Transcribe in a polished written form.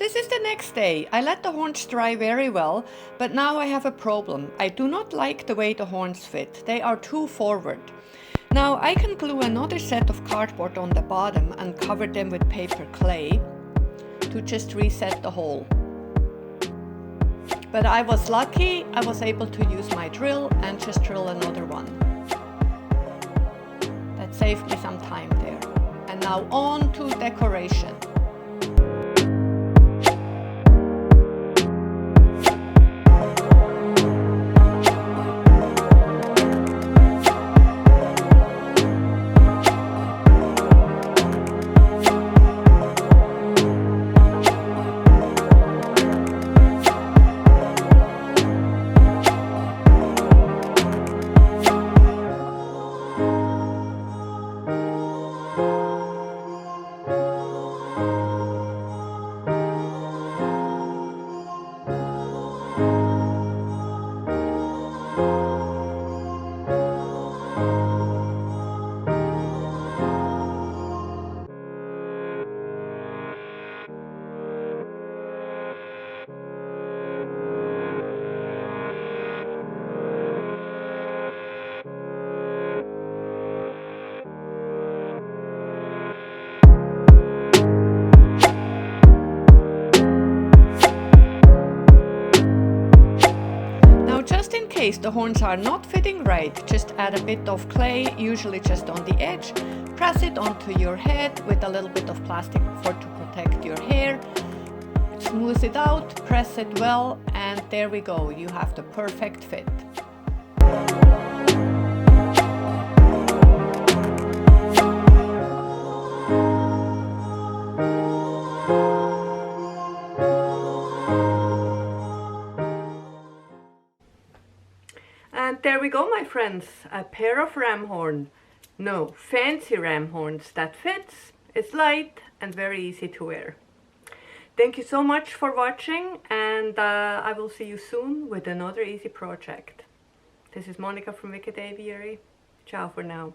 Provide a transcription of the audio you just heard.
this is the next day. I let the horns dry very well, but now I have a problem. I do not like the way the horns fit. They are too forward. Now I can glue another set of cardboard on the bottom and cover them with paper clay to just reset the hole. But I was lucky, I was able to use my drill and just drill another one. That saved me some time there. And now on to decoration. Just in case the horns are not fitting right, just add a bit of clay, usually just on the edge, press it onto your head with a little bit of plastic to protect your hair, smooth it out, press it well, and there we go, you have the perfect fit. And there we go, my friends, a pair of ram horn. No, fancy ram horns that fits, it's light and very easy to wear. Thank you so much for watching, and I will see you soon with another easy project. This is Monica from Wicked Aviary. Ciao for now.